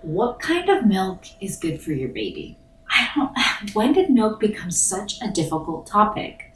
What kind of milk is good for your baby? When did milk become such a difficult topic?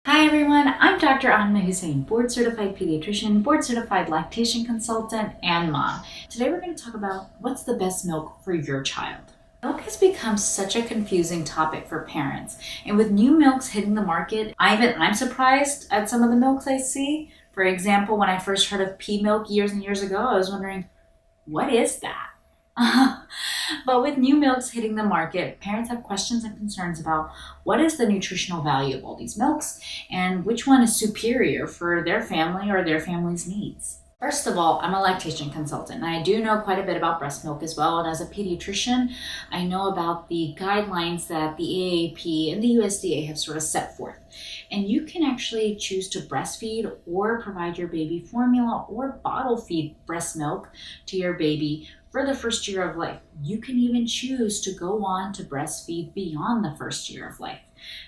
Hi everyone, I'm Dr. Amna Husain, board certified pediatrician, board certified lactation consultant, and mom. Today we're going to talk about what's the best milk for your child. Milk has become such a confusing topic for parents, and with new milks hitting the market, I'm surprised at some of the milks I see. For example, when I first heard of pea milk years and years ago, I was wondering, what is that? But with new milks hitting the market, parents have questions and concerns about what is the nutritional value of all these milks and which one is superior for their family or their family's needs. First of all, I'm a lactation consultant, and I do know quite a bit about breast milk as well. And as a pediatrician, I know about the guidelines that the AAP and the USDA have sort of set forth. And you can actually choose to breastfeed or provide your baby formula or bottle feed breast milk to your baby for the first year of life. You can even choose to go on to breastfeed beyond the first year of life.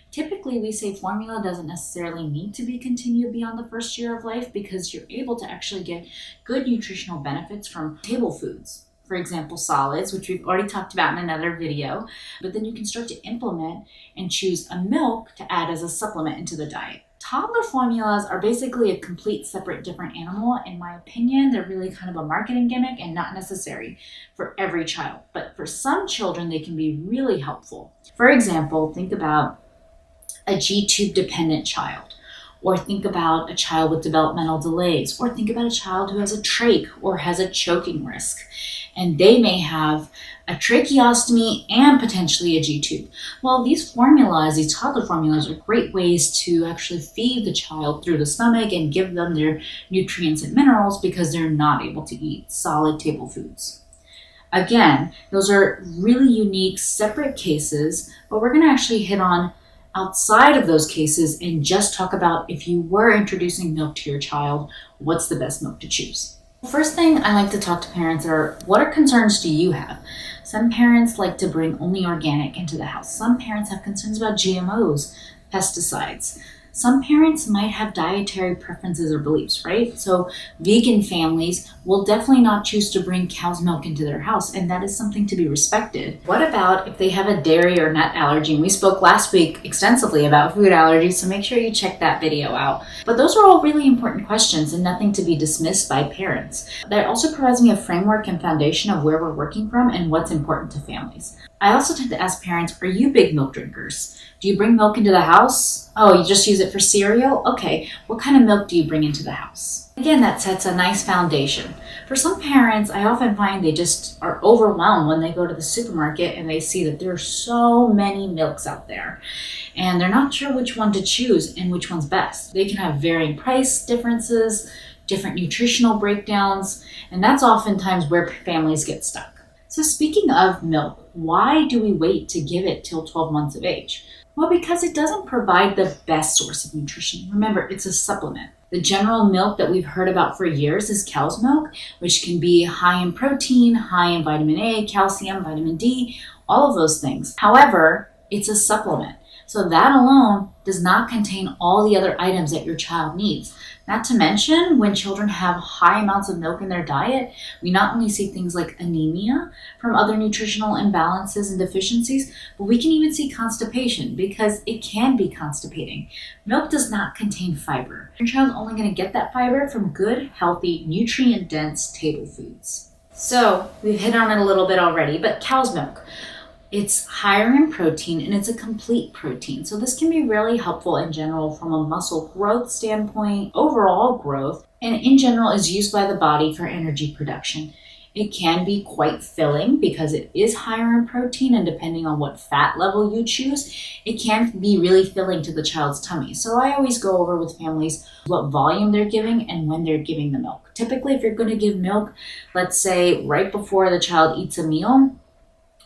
Typically, we say formula doesn't necessarily need to be continued beyond the first year of life because you're able to actually get good nutritional benefits from table foods. For example, solids, which we've already talked about in another video, but then you can start to implement and choose a milk to add as a supplement into the diet. Toddler formulas are basically a complete separate different animal. In my opinion, they're really kind of a marketing gimmick and not necessary for every child. But for some children, they can be really helpful. For example, think about a G-tube dependent child, or think about a child with developmental delays, or think about a child who has a trach or has a choking risk. And they may have a tracheostomy and potentially a G-tube. Well, these formulas, these toddler formulas, are great ways to actually feed the child through the stomach and give them their nutrients and minerals because they're not able to eat solid table foods. Again, those are really unique, separate cases, but we're going to actually hit on outside of those cases and just talk about if you were introducing milk to your child, what's the best milk to choose. First thing I like to talk to parents are, what concerns do you have? Some parents like to bring only organic into the house. Some parents have concerns about GMOs, pesticides. Some parents might have dietary preferences or beliefs, right? So vegan families will definitely not choose to bring cow's milk into their house, and that is something to be respected. What about if they have a dairy or nut allergy? And we spoke last week extensively about food allergies, so make sure you check that video out. But those are all really important questions and nothing to be dismissed by parents. That also provides me a framework and foundation of where we're working from and what's important to families. I also tend to ask parents, are you big milk drinkers? Do you bring milk into the house? Oh, you just use it for cereal? Okay, what kind of milk do you bring into the house? Again, that sets a nice foundation. For some parents, I often find they just are overwhelmed when they go to the supermarket and they see that there are so many milks out there. And they're not sure which one to choose and which one's best. They can have varying price differences, different nutritional breakdowns, and that's oftentimes where families get stuck. So speaking of milk, why do we wait to give it till 12 months of age? Well, because it doesn't provide the best source of nutrition. Remember, it's a supplement. The general milk that we've heard about for years is cow's milk, which can be high in protein, high in vitamin A, calcium, vitamin D, all of those things. However, it's a supplement. So that alone does not contain all the other items that your child needs. Not to mention, when children have high amounts of milk in their diet, we not only see things like anemia from other nutritional imbalances and deficiencies, but we can even see constipation because it can be constipating. Milk does not contain fiber. Your child's only going to get that fiber from good, healthy, nutrient-dense table foods. So we've hit on it a little bit already, but cow's milk. It's higher in protein and it's a complete protein. So this can be really helpful in general from a muscle growth standpoint, overall growth, and in general is used by the body for energy production. It can be quite filling because it is higher in protein, and depending on what fat level you choose, it can be really filling to the child's tummy. So I always go over with families what volume they're giving and when they're giving the milk. Typically, if you're going to give milk, let's say right before the child eats a meal,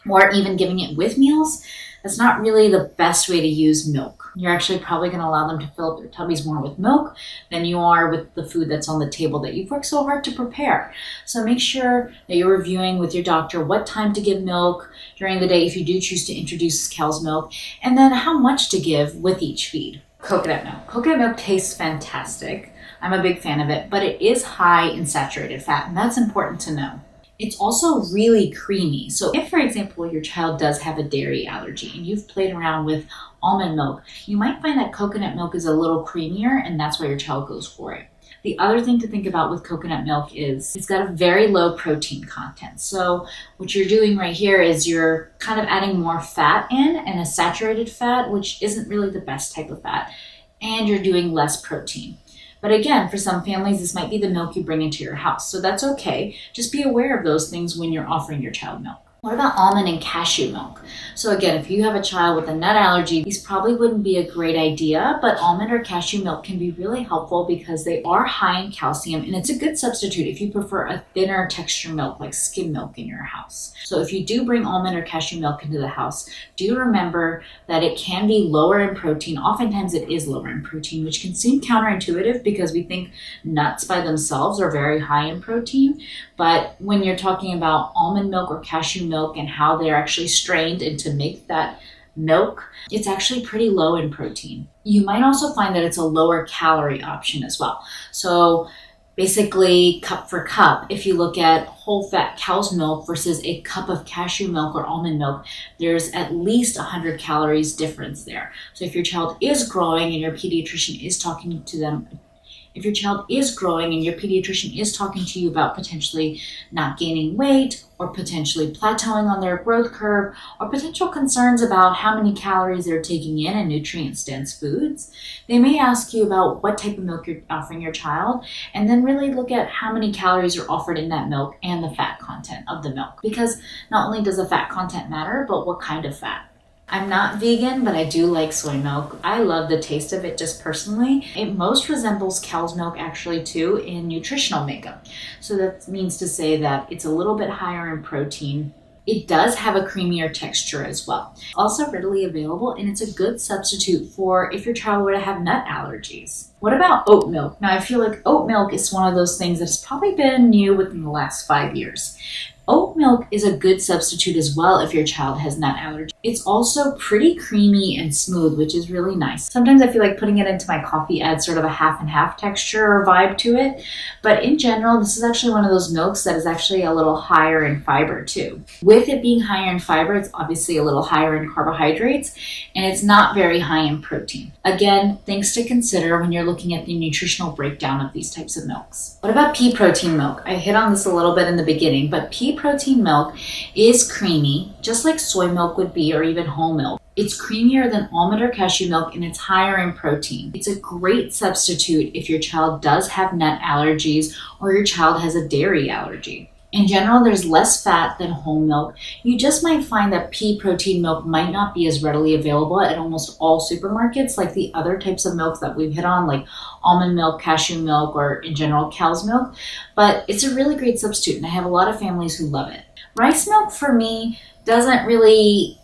or even giving it with meals, that's not really the best way to use milk. You're actually probably going to allow them to fill up their tummies more with milk than you are with the food that's on the table that you've worked so hard to prepare. So make sure that you're reviewing with your doctor what time to give milk during the day if you do choose to introduce cow's milk, and then how much to give with each feed. Coconut milk. Coconut milk tastes fantastic. I'm a big fan of it, but it is high in saturated fat, and that's important to know. It's also really creamy. So if, for example, your child does have a dairy allergy and you've played around with almond milk, you might find that coconut milk is a little creamier, and that's why your child goes for it. The other thing to think about with coconut milk is it's got a very low protein content. So what you're doing right here is you're kind of adding more fat in, and a saturated fat, which isn't really the best type of fat, and you're doing less protein. But again, for some families, this might be the milk you bring into your house. So that's okay. Just be aware of those things when you're offering your child milk. What about almond and cashew milk? So again, if you have a child with a nut allergy, these probably wouldn't be a great idea, but almond or cashew milk can be really helpful because they are high in calcium, and it's a good substitute if you prefer a thinner texture milk like skim milk in your house. So if you do bring almond or cashew milk into the house, do remember that it can be lower in protein. Oftentimes it is lower in protein, which can seem counterintuitive because we think nuts by themselves are very high in protein. But when you're talking about almond milk or cashew milk and how they're actually strained and to make that milk, it's actually pretty low in protein. You might also find that it's a lower calorie option as well. So basically, cup for cup, if you look at whole fat cow's milk versus a cup of cashew milk or almond milk, there's at least 100 calories difference there. So if your child is growing and your pediatrician is talking to them, if your child is growing and your pediatrician is talking to you about potentially not gaining weight or potentially plateauing on their growth curve or potential concerns about how many calories they're taking in and nutrient-dense foods, they may ask you about what type of milk you're offering your child, and then really look at how many calories are offered in that milk and the fat content of the milk. Because not only does the fat content matter, but what kind of fat. I'm not vegan, but I do like soy milk. I love the taste of it just personally. It most resembles cow's milk actually too in nutritional makeup. So that means to say that it's a little bit higher in protein. It does have a creamier texture as well. Also readily available, and it's a good substitute for if your child were to have nut allergies. What about oat milk? Now I feel like oat milk is one of those things that's probably been new within the last 5 years. Oat milk is a good substitute as well if your child has nut allergy. It's also pretty creamy and smooth, which is really nice. Sometimes I feel like putting it into my coffee adds sort of a half and half texture or vibe to it. But in general, this is actually one of those milks that is actually a little higher in fiber too. With it being higher in fiber, it's obviously a little higher in carbohydrates, and it's not very high in protein. Again, things to consider when you're looking at the nutritional breakdown of these types of milks. What about pea protein milk? I hit on this a little bit in the beginning, but pea protein milk is creamy, just like soy milk would be or even whole milk. It's creamier than almond or cashew milk, and it's higher in protein. It's a great substitute if your child does have nut allergies or your child has a dairy allergy. In general, there's less fat than whole milk. You just might find that pea protein milk might not be as readily available at almost all supermarkets like the other types of milk that we've hit on, like almond milk, cashew milk, or in general cow's milk. But it's a really great substitute, and I have a lot of families who love it. Rice milk for me doesn't really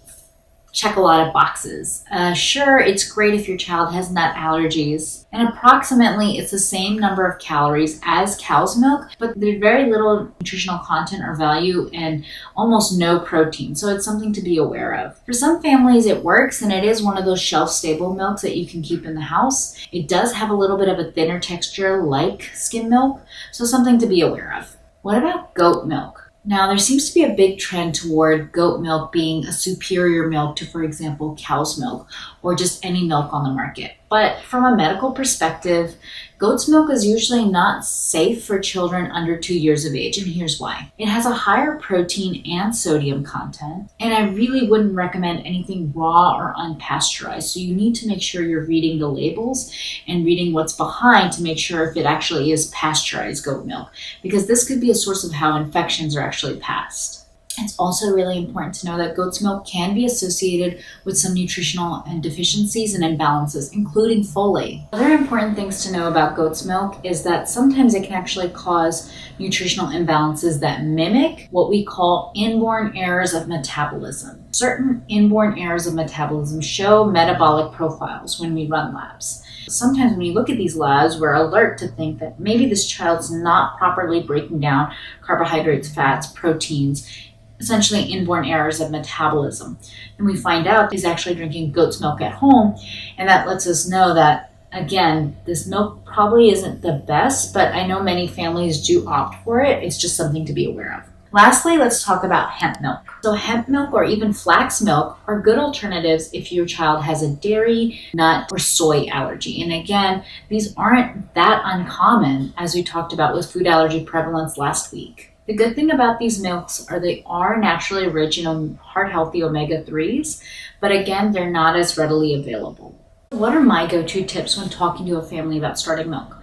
check a lot of boxes. Sure, it's great if your child has nut allergies, and approximately it's the same number of calories as cow's milk, but there's very little nutritional content or value and almost no protein, so it's something to be aware of. For some families it works, and it is one of those shelf-stable milks that you can keep in the house. It does have a little bit of a thinner texture like skim milk, so something to be aware of. What about goat milk? Now, there seems to be a big trend toward goat milk being a superior milk to, for example, cow's milk or just any milk on the market. But from a medical perspective, goat's milk is usually not safe for children under 2 years of age, and here's why. It has a higher protein and sodium content, and I really wouldn't recommend anything raw or unpasteurized, so you need to make sure you're reading the labels and reading what's behind to make sure if it actually is pasteurized goat milk, because this could be a source of how infections are actually passed. It's also really important to know that goat's milk can be associated with some nutritional and deficiencies and imbalances, including folate. Other important things to know about goat's milk is that sometimes it can actually cause nutritional imbalances that mimic what we call inborn errors of metabolism. Certain inborn errors of metabolism show metabolic profiles when we run labs. Sometimes when you look at these labs, we're alert to think that maybe this child's not properly breaking down carbohydrates, fats, proteins, essentially inborn errors of metabolism. And we find out he's actually drinking goat's milk at home, and that lets us know that Again, this milk probably isn't the best, but I know many families do opt for it. It's just something to be aware of. Lastly, let's talk about hemp milk. So hemp milk or even flax milk are good alternatives if your child has a dairy, nut, or soy allergy. And again, these aren't that uncommon as we talked about with food allergy prevalence last week. The good thing about these milks are they are naturally rich in heart-healthy omega-3s, but again, they're not as readily available. What are my go-to tips when talking to a family about starting milk?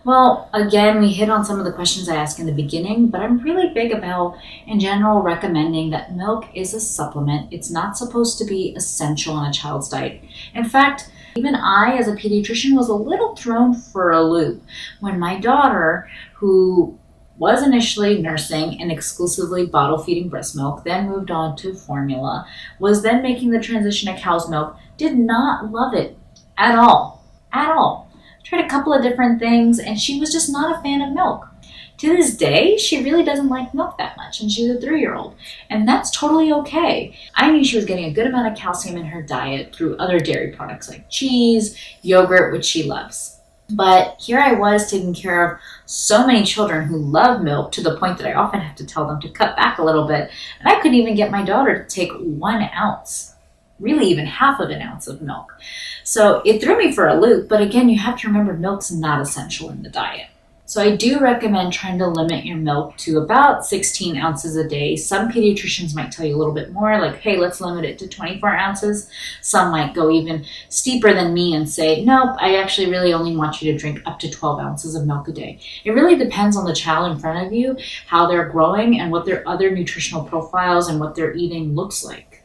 Well, again, we hit on some of the questions I asked in the beginning, but I'm really big about, in general, recommending that milk is a supplement. It's not supposed to be essential in a child's diet. In fact, even I, as a pediatrician, was a little thrown for a loop when my daughter, who was initially nursing and exclusively bottle feeding breast milk, then moved on to formula, was then making the transition to cow's milk, did not love it at all. Tried a couple of different things and she was just not a fan of milk. To this day, she really doesn't like milk that much, and she's a 3-year-old, and that's totally okay. I knew she was getting a good amount of calcium in her diet through other dairy products like cheese, yogurt, which she loves. But here I was taking care of so many children who love milk to the point that I often have to tell them to cut back a little bit, and I couldn't even get my daughter to take 1 ounce, really even half of an ounce of milk. So it threw me for a loop, but again, you have to remember milk's not essential in the diet. So I do recommend trying to limit your milk to about 16 ounces a day. Some pediatricians might tell you a little bit more, like, hey, let's limit it to 24 ounces. Some might go even steeper than me and say, nope, I actually really only want you to drink up to 12 ounces of milk a day. It really depends on the child in front of you, how they're growing, and what their other nutritional profiles and what they're eating looks like.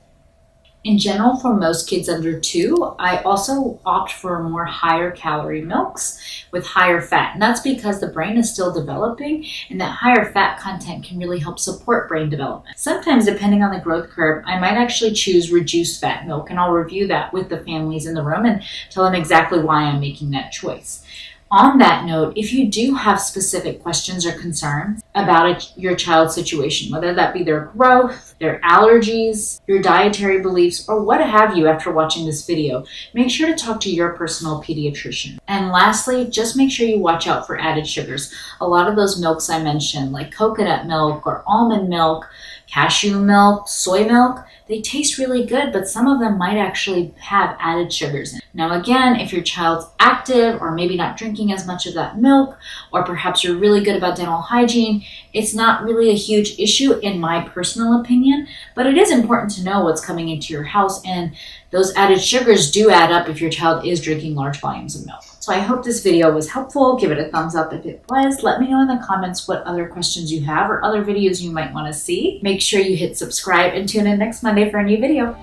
In general, for most kids under 2, I also opt for more higher calorie milks with higher fat. And that's because the brain is still developing, and that higher fat content can really help support brain development. Sometimes, depending on the growth curve, I might actually choose reduced fat milk, and I'll review that with the families in the room and tell them exactly why I'm making that choice. On that note, if you do have specific questions or concerns about your child's situation, whether that be their growth, their allergies, your dietary beliefs, or what have you after watching this video, make sure to talk to your personal pediatrician. And lastly, just make sure you watch out for added sugars. A lot of those milks I mentioned, like coconut milk or almond milk, cashew milk, soy milk, they taste really good, but some of them might actually have added sugars in. Now again, if your child's active or maybe not drinking as much of that milk, or perhaps you're really good about dental hygiene, it's not really a huge issue in my personal opinion, but it is important to know what's coming into your house, and those added sugars do add up if your child is drinking large volumes of milk. So I hope this video was helpful. Give it a thumbs up if it was. Let me know in the comments what other questions you have or other videos you might want to see. Make sure you hit subscribe and tune in next Monday for a new video.